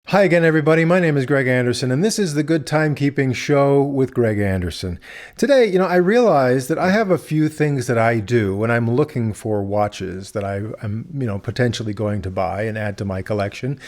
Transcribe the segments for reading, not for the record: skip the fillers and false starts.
Hi again, everybody. My name is Greg Anderson, and this is the Good Timekeeping Show with Greg Anderson. Today, I realized that I have a few things that I do when I'm looking for watches that I'm, potentially going to buy and add to my collection.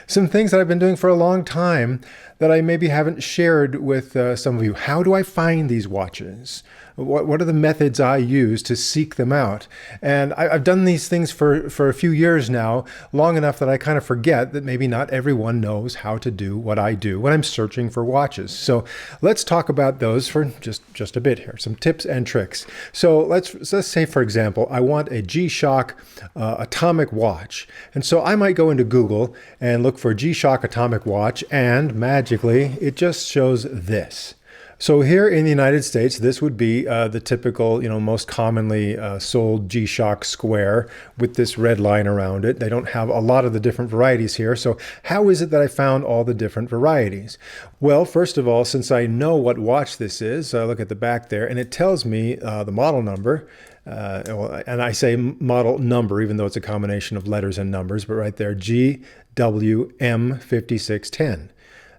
Some things that I've been doing for a long time that I maybe haven't shared with some of you. How do I find these watches? What are the methods I use to seek them out? And I've done these things for a few years now, long enough that I kind of forget that maybe not everyone knows how to do what I do when I'm searching for watches. So let's talk about those for just a bit here, some tips and tricks. So let's say, for example, I want a G-Shock atomic watch. And so I might go into Google and look for G-Shock atomic watch, and magically it just shows this. So here in the United States, this would be the typical, most commonly sold G-Shock square with this red line around it. They don't have a lot of the different varieties here. So how is it that I found all the different varieties? Well, first of all, since I know what watch this is, I look at the back there and it tells me the model number. And I say model number, even though it's a combination of letters and numbers, but right there, GWM5610.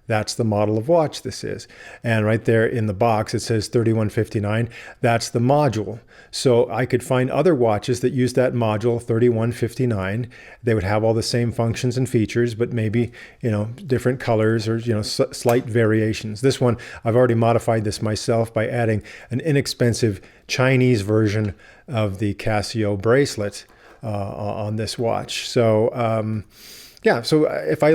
That's the model of watch this is. And right there in the box, it says 3159. That's the module. So I could find other watches that use that module 3159. They would have all the same functions and features, but maybe, different colors or, slight variations. This one, I've already modified this myself by adding an inexpensive Chinese version of the Casio bracelet on this watch. So, so if I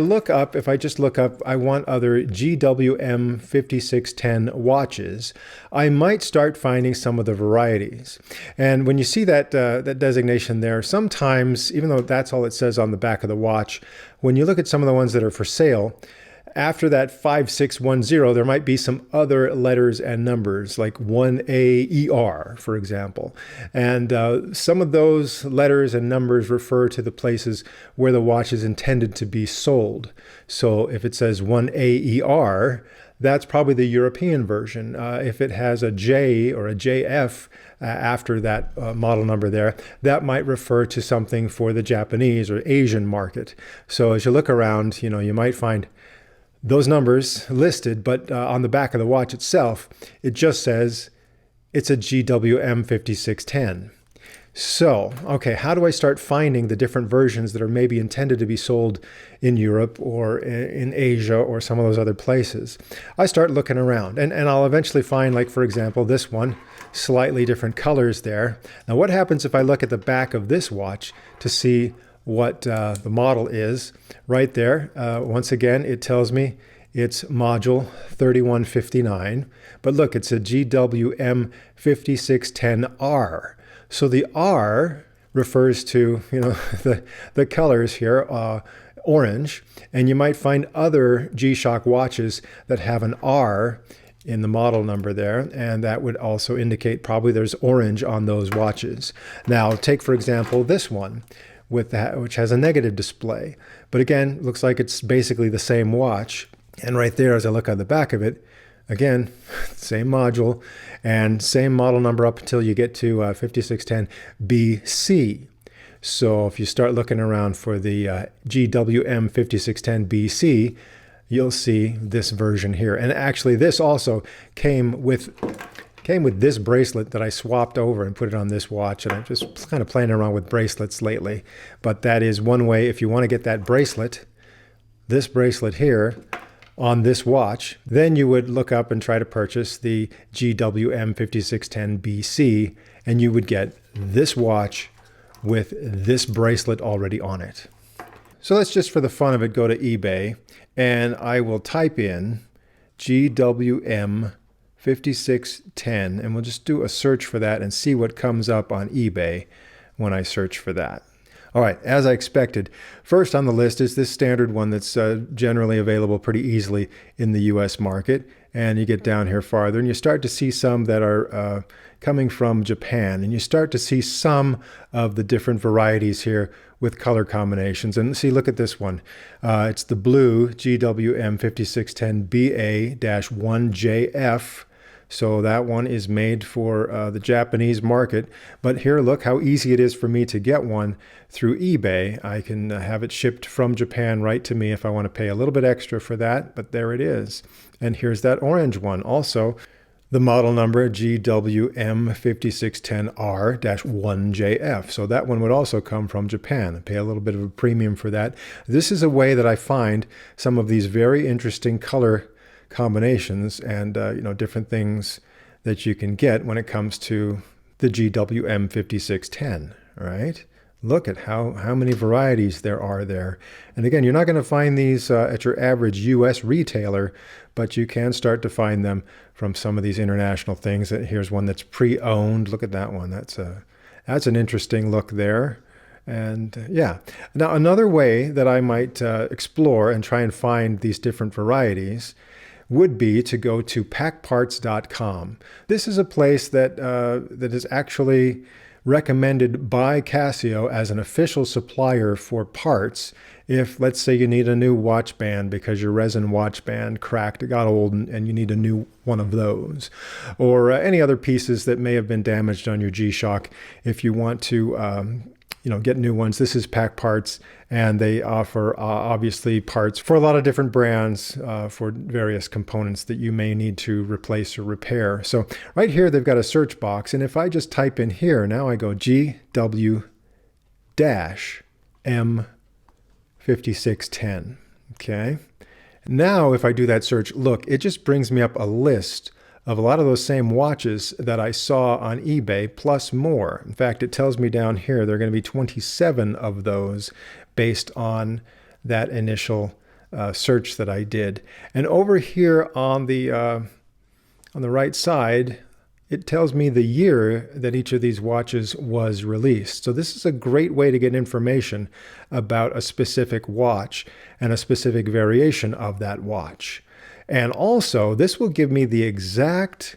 just look up, I want other GWM 5610 watches, I might start finding some of the varieties. And when you see that designation there, sometimes, even though that's all it says on the back of the watch, when you look at some of the ones that are for sale, after that 5610, there might be some other letters and numbers, like 1AER, for example. And some of those letters and numbers refer to the places where the watch is intended to be sold. So if it says 1AER, that's probably the European version. If it has a J or a JF after that model number there, that might refer to something for the Japanese or Asian market. So as you look around, you might find those numbers listed, but on the back of the watch itself, it just says it's a GWM 5610. So, okay, how do I start finding the different versions that are maybe intended to be sold in Europe or in Asia or some of those other places? I start looking around, and I'll eventually find, like, for example, this one, slightly different colors there. Now, what happens if I look at the back of this watch to see what the model is? Right there, once again, it tells me it's module 3159. But look, it's a GWM 5610R. So the R refers to, the colors here, orange. And you might find other G-Shock watches that have an R in the model number there, and that would also indicate probably there's orange on those watches. Now, take, for example, this one, which has a negative display. But again, looks like it's basically the same watch. And right there, as I look on the back of it, again, same module and same model number up until you get to 5610 BC. So if you start looking around for the GWM 5610 BC, you'll see this version here. And actually, this also came with this bracelet that I swapped over and put it on this watch. And I'm just kind of playing around with bracelets lately. But that is one way, if you want to get that bracelet, this bracelet here, on this watch, then you would look up and try to purchase the GWM 5610 BC, and you would get this watch with this bracelet already on it. So let's just, for the fun of it, go to eBay, and I will type in GWM 5610, and we'll just do a search for that and see what comes up on eBay when I search for that. All right, as I expected, first on the list is this standard one that's generally available pretty easily in the US market. And you get down here farther and you start to see some that are coming from Japan. And you start to see some of the different varieties here with color combinations. And see, look at this one. It's the blue GWM 5610 BA-1JF. So that one is made for the Japanese market. But here, look how easy it is for me to get one through eBay. I can have it shipped from Japan right to me if I want to pay a little bit extra for that, but there it is. And here's that orange one also. The model number GWM5610R-1JF. So that one would also come from Japan. I pay a little bit of a premium for that. This is a way that I find some of these very interesting color combinations and different things that you can get when it comes to the GWM5610, right? Look at how many varieties there are there. And again, you're not going to find these at your average US retailer, but you can start to find them from some of these international things. Here's one that's pre-owned. Look at that one. That's an interesting look there. And yeah. Now, another way that I might explore and try and find these different varieties would be to go to PacParts.com. This is a place that is actually recommended by Casio as an official supplier for parts. If, let's say, you need a new watch band because your resin watch band cracked, it got old, and you need a new one of those. Or any other pieces that may have been damaged on your G-Shock. If you want to get new ones, this is PacParts, and they offer obviously parts for a lot of different brands for various components that you may need to replace or repair. So right here they've got a search box, and if I just type in here, now I go GW-M5610. Okay. Now if I do that search, look, it just brings me up a list of a lot of those same watches that I saw on eBay, plus more. In fact, it tells me down here there are going to be 27 of those based on that initial search that I did. And over here on the right side, it tells me the year that each of these watches was released. So this is a great way to get information about a specific watch and a specific variation of that watch. And also, this will give me the exact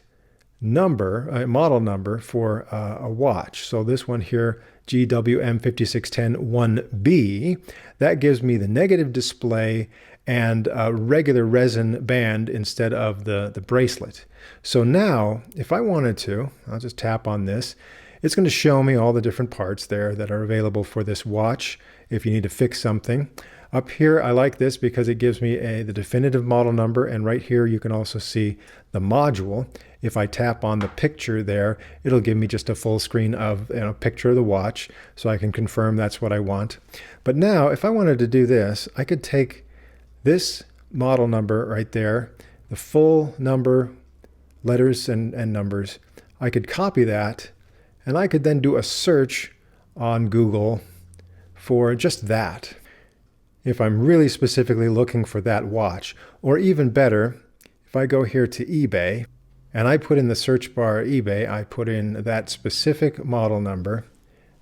number, model number for a watch. So this one here, GWM5610-1B, that gives me the negative display and a regular resin band instead of the bracelet. So now, if I wanted to, I'll just tap on this. It's going to show me all the different parts there that are available for this watch if you need to fix something. Up here, I like this because it gives me the definitive model number, and right here you can also see the module. If I tap on the picture there, it'll give me just a full screen of a picture of the watch, so I can confirm that's what I want. But now, if I wanted to do this, I could take this model number right there, the full number, letters and numbers. I could copy that, and I could then do a search on Google for just that, if I'm really specifically looking for that watch. Or even better, if I go here to eBay and I put in the search bar eBay, I put in that specific model number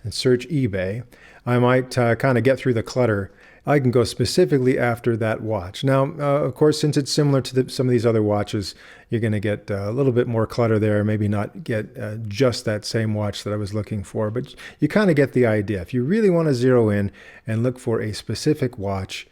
and search eBay, I might kind of get through the clutter. I can go specifically after that watch. Now, of course, since it's similar to some of these other watches, you're going to get a little bit more clutter there, maybe not get just that same watch that I was looking for, but you kind of get the idea. If you really want to zero in and look for a specific watch,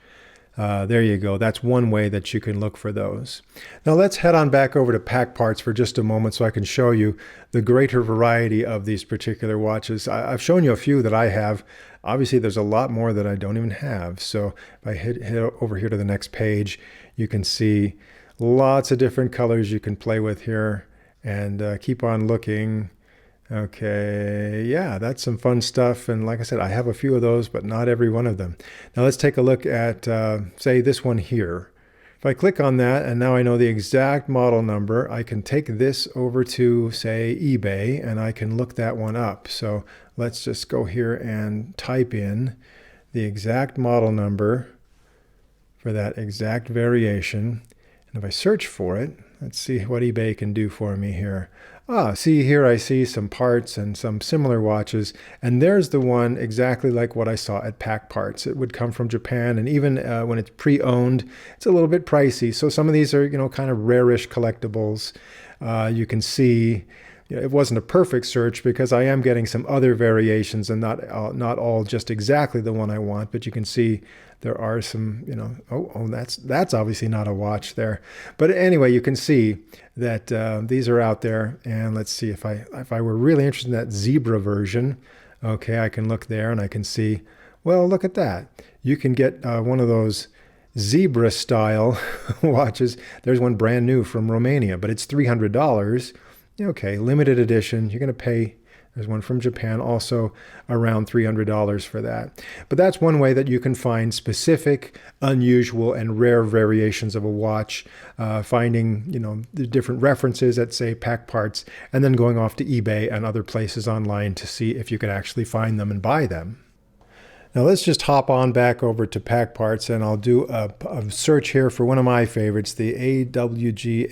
there you go. That's one way that you can look for those. Now let's head on back over to PacParts for just a moment so I can show you the greater variety of these particular watches. I've shown you a few that I have. Obviously, there's a lot more that I don't even have. So if I hit over here to the next page, you can see lots of different colors you can play with here, and keep on looking. Okay, yeah, that's some fun stuff. And like I said, I have a few of those, but not every one of them. Now let's take a look at, say, this one here. If I click on that, and now I know the exact model number, I can take this over to, say, eBay, and I can look that one up. So let's just go here and type in the exact model number for that exact variation. And if I search for it, let's see what eBay can do for me here. See here I see some parts and some similar watches, and there's the one exactly like what I saw at PacParts. It would come from Japan, and even when it's pre-owned, it's a little bit pricey. So some of these are, kind of rarish collectibles. You can see it wasn't a perfect search because I am getting some other variations and not all just exactly the one I want, but you can see there are some, that's obviously not a watch there. But anyway, you can see that these are out there. And let's see, if I were really interested in that zebra version, okay, I can look there and I can see, well, look at that. You can get one of those zebra style watches. There's one brand new from Romania, but it's $300. Okay, limited edition. You're going to pay. There's one from Japan, also around $300 for that. But that's one way that you can find specific, unusual, and rare variations of a watch, finding, the different references at, say, PacParts, and then going off to eBay and other places online to see if you can actually find them and buy them. Now let's just hop on back over to PacParts, and I'll do a search here for one of my favorites, the AWG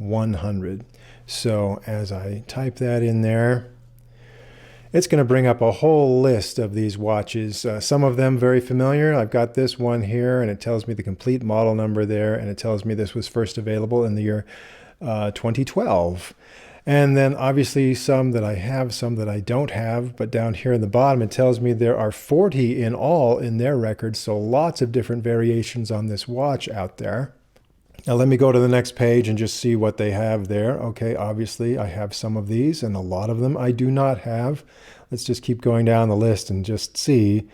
M100. So as I type that in there, it's going to bring up a whole list of these watches. Some of them very familiar. I've got this one here, and it tells me the complete model number there, and it tells me this was first available in the year 2012. And then obviously some that I have, some that I don't have, but down here in the bottom it tells me there are 40 in all in their records, so lots of different variations on this watch out there. Now let me go to the next page and just see what they have there. Okay, obviously I have some of these, and a lot of them I do not have. Let's just keep going down the list and just see.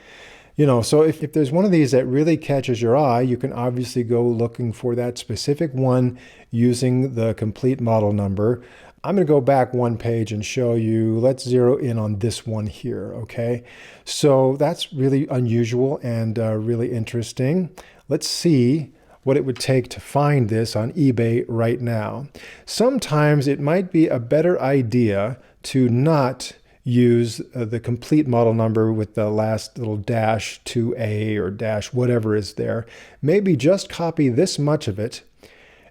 So if there's one of these that really catches your eye, you can obviously go looking for that specific one using the complete model number. I'm going to go back one page and show you. Let's zero in on this one here, okay? So that's really unusual and really interesting. Let's see what it would take to find this on eBay right now. Sometimes it might be a better idea to not use the complete model number with the last little dash 2A or dash whatever is there. Maybe just copy this much of it.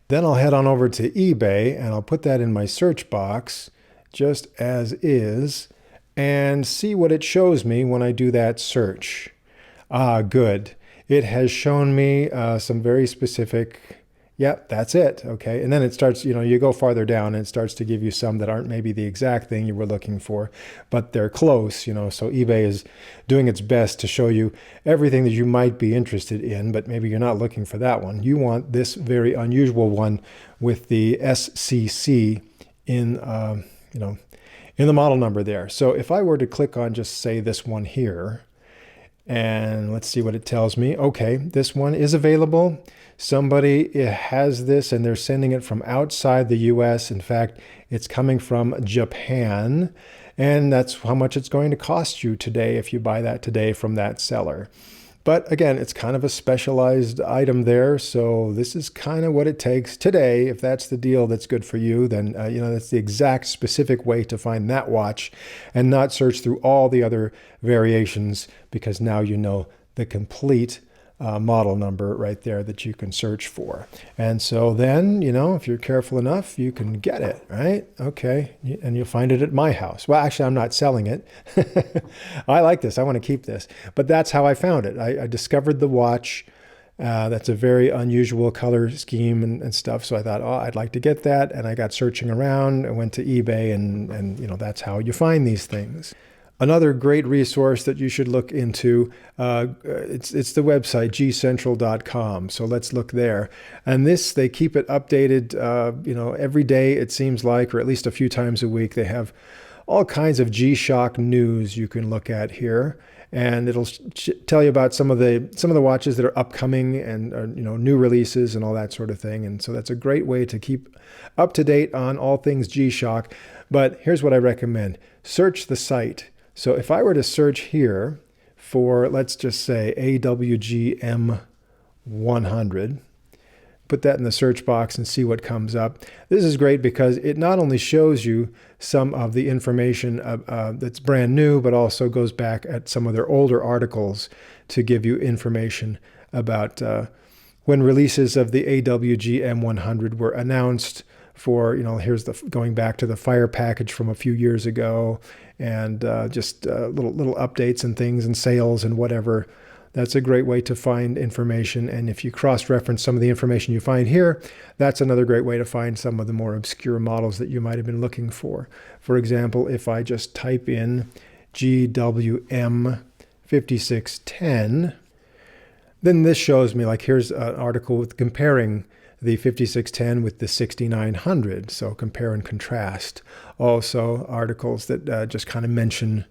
Then I'll head on over to eBay and I'll put that in my search box just as is and see what it shows me when I do that search. Ah, good. It has shown me some very specific, that's it, okay? And then it starts, you go farther down and it starts to give you some that aren't maybe the exact thing you were looking for, but they're close, so eBay is doing its best to show you everything that you might be interested in, but maybe you're not looking for that one. You want this very unusual one with the SCC in, in the model number there. So if I were to click on just say this one here, and let's see what it tells me. Okay, this one is available. Somebody has this and they're sending it from outside the US. In fact, it's coming from Japan. And that's how much it's going to cost you today if you buy that today from that seller. But again, it's kind of a specialized item there. So this is kind of what it takes today. If that's the deal that's good for you, then that's the exact specific way to find that watch and not search through all the other variations, because now you know the complete model number right there that you can search for. And so then, if you're careful enough, you can get it, right? Okay, and you'll find it at my house. Well, actually, I'm not selling it. I like this. I want to keep this. But that's how I found it. I discovered the watch. That's a very unusual color scheme and stuff. So I thought, I'd like to get that. And I got searching around. I went to eBay, and that's how you find these things. Another great resource that you should look into, it's the website gcentral.com. So let's look there. And they keep it updated, every day it seems like, or at least a few times a week. They have all kinds of G-Shock news you can look at here, and it'll tell you about some of the watches that are upcoming and new releases and all that sort of thing. And so that's a great way to keep up to date on all things G-Shock. But here's what I recommend: search the site. So if I were to search here for, let's just say, AWG M100, put that in the search box and see what comes up. This is great because it not only shows you some of the information that's brand new, but also goes back at some of their older articles to give you information about when releases of the AWG M100 were announced. For, here's going back to the fire package from a few years ago, and just little updates and things and sales and whatever. That's a great way to find information. And if you cross-reference some of the information you find here, that's another great way to find some of the more obscure models that you might have been looking for. For example, if I just type in GWM 5610, then this shows me, like, here's an article with comparing the 5610 with the 6900. So compare and contrast. Also articles that just kind of mention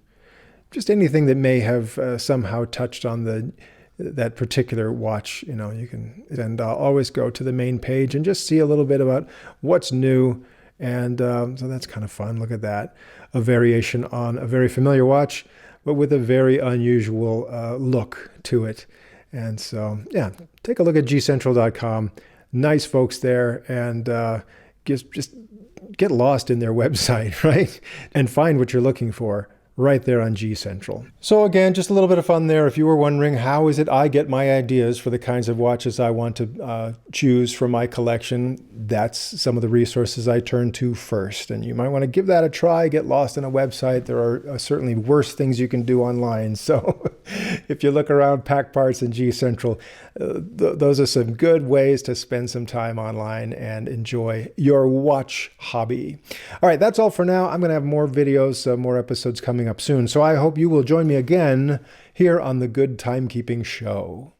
just anything that may have somehow touched on that particular watch. You know, you can, and always go to the main page and just see a little bit about what's new. And so that's kind of fun. Look at that. A variation on a very familiar watch, but with a very unusual look to it. And so, yeah, take a look at gcentral.com. Nice folks there, and just get lost in their website, right? And find what you're looking for right there on G Central. So again, just a little bit of fun there. If you were wondering, how is it I get my ideas for the kinds of watches I want to choose from my collection, that's some of the resources I turn to first. And you might want to give that a try, get lost in a website. There are certainly worse things you can do online. So if you look around PacParts and G Central, those are some good ways to spend some time online and enjoy your watch hobby. All right, that's all for now. I'm going to have more videos, more episodes coming up soon. So I hope you will join me again here on the Good Timekeeping Show.